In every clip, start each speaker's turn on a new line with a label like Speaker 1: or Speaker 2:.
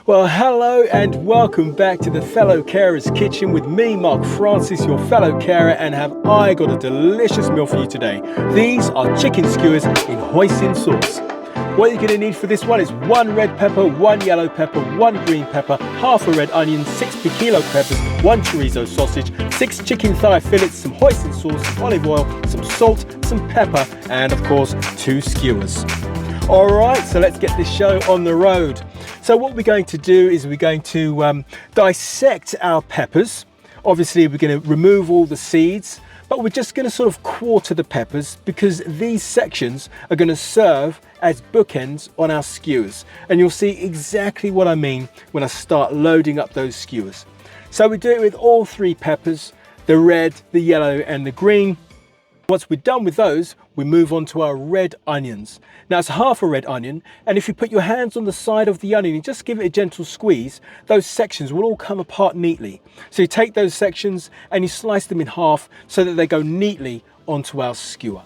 Speaker 1: Well, hello and welcome back to the Fellow Carer's Kitchen with me, Mark Francis, your fellow carer, and have I got a delicious meal for you today. These are chicken skewers in hoisin sauce. What you're going to need for this one is 1 red pepper, 1 yellow pepper, 1 green pepper, half a red onion, 6 piquillo peppers, 1 chorizo sausage, 6 chicken thigh fillets, some hoisin sauce, some olive oil, some salt, some pepper, and of course 2 skewers. Alright, so let's get this show on the road. So what we're going to do is we're going to dissect our peppers. Obviously we're going to remove all the seeds, but we're just going to sort of quarter the peppers because these sections are going to serve as bookends on our skewers. And you'll see exactly what I mean when I start loading up those skewers. So we do it with all 3 peppers, the red, the yellow and the green. Once we're done with those, we move on to our red onions. Now it's half a red onion, and if you put your hands on the side of the onion and just give it a gentle squeeze, those sections will all come apart neatly. So you take those sections and you slice them in half so that they go neatly onto our skewer.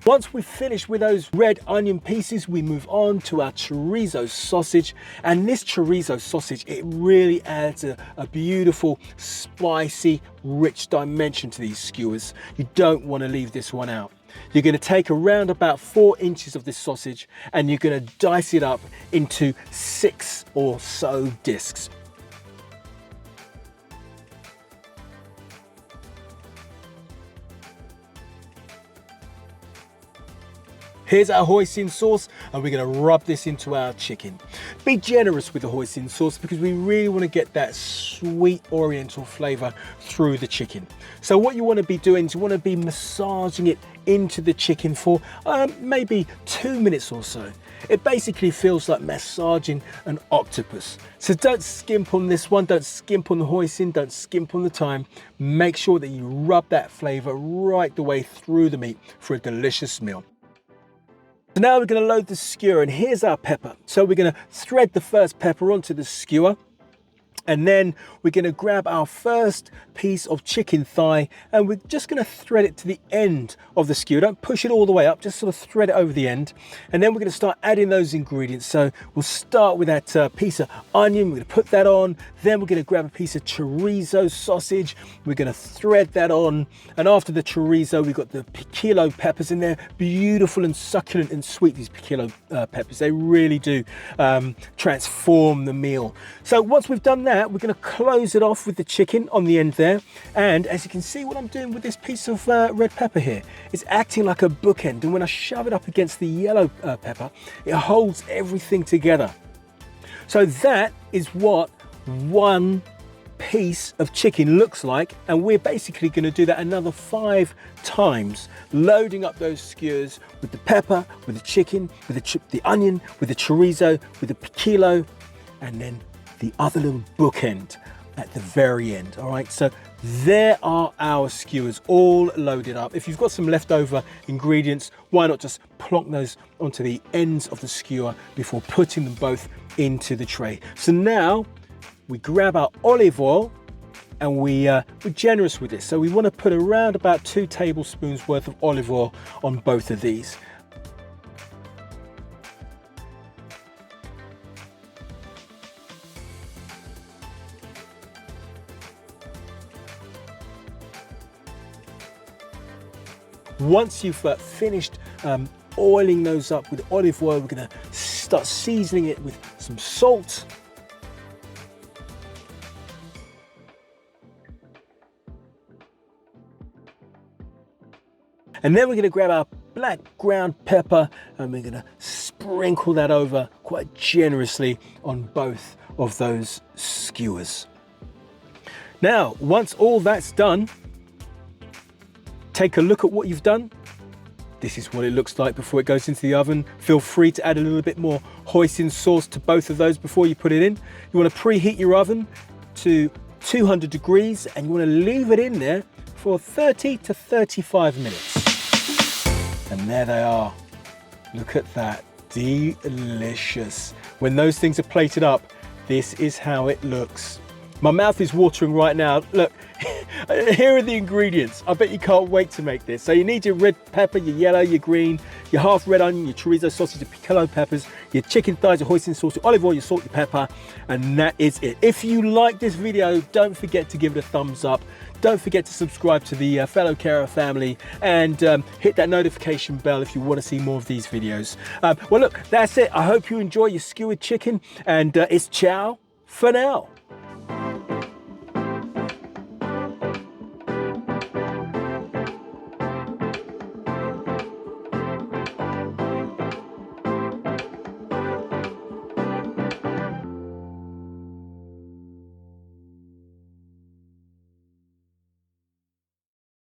Speaker 1: Once we've finished with those red onion pieces, we move on to our chorizo sausage. And this chorizo sausage, it really adds a beautiful, spicy, rich dimension to these skewers. You don't want to leave this one out. You're going to take around about 4 inches of this sausage and you're going to dice it up into 6 or so discs. Here's our hoisin sauce and we're going to rub this into our chicken. Be generous with the hoisin sauce because we really want to get that sweet oriental flavour through the chicken. So what you want to be doing is you want to be massaging it into the chicken for maybe 2 minutes or so. It basically feels like massaging an octopus. So don't skimp on this one, don't skimp on the hoisin, don't skimp on the time. Make sure that you rub that flavour right the way through the meat for a delicious meal. So now we're going to load the skewer and here's our pepper. So we're going to thread the first pepper onto the skewer and then we're going to grab our first piece of chicken thigh and we're just going to thread it to the end of the skewer. Don't push it all the way up, just sort of thread it over the end. And then we're going to start adding those ingredients. So we'll start with that piece of onion, we're going to put that on. Then we're going to grab a piece of chorizo sausage. We're going to thread that on. And after the chorizo, we've got the piquillo peppers in there. Beautiful and succulent and sweet, these piquillo peppers. They really do transform the meal. So once we've done that, we're going to close it off with the chicken on the end there. And as you can see, what I'm doing with this piece of red pepper here, it's acting like a bookend. And when I shove it up against the yellow pepper, it holds everything together. So that is what one piece of chicken looks like, and we're basically going to do that another 5 times, loading up those skewers with the pepper, with the chicken, with the onion, with the chorizo, with the piquillo, and then the other little bookend at the very end. All right, so there are our skewers all loaded up. If you've got some leftover ingredients, why not just plonk those onto the ends of the skewer before putting them both into the tray. So now we grab our olive oil and we're generous with this. So we want to put around about 2 tablespoons worth of olive oil on both of these. Once you've finished oiling those up with olive oil, we're going to start seasoning it with some salt. And then we're going to grab our black ground pepper and we're going to sprinkle that over quite generously on both of those skewers. Now, once all that's done, take a look at what you've done. This is what it looks like before it goes into the oven. Feel free to add a little bit more hoisin sauce to both of those before you put it in. You want to preheat your oven to 200 degrees and you want to leave it in there for 30 to 35 minutes. And there they are. Look at that, delicious. When those things are plated up, this is how it looks. My mouth is watering right now. Look, Here are the ingredients. I bet you can't wait to make this. So you need your red pepper, your yellow, your green, your half red onion, your chorizo sausage, your piccolo peppers, your chicken thighs, your hoisin sauce, your olive oil, your salt, your pepper, and that is it. If you like this video, don't forget to give it a thumbs up. Don't forget to subscribe to the Fellow Carer family and hit that notification bell if you want to see more of these videos. Well, look, that's it. I hope you enjoy your skewered chicken, and it's ciao for now.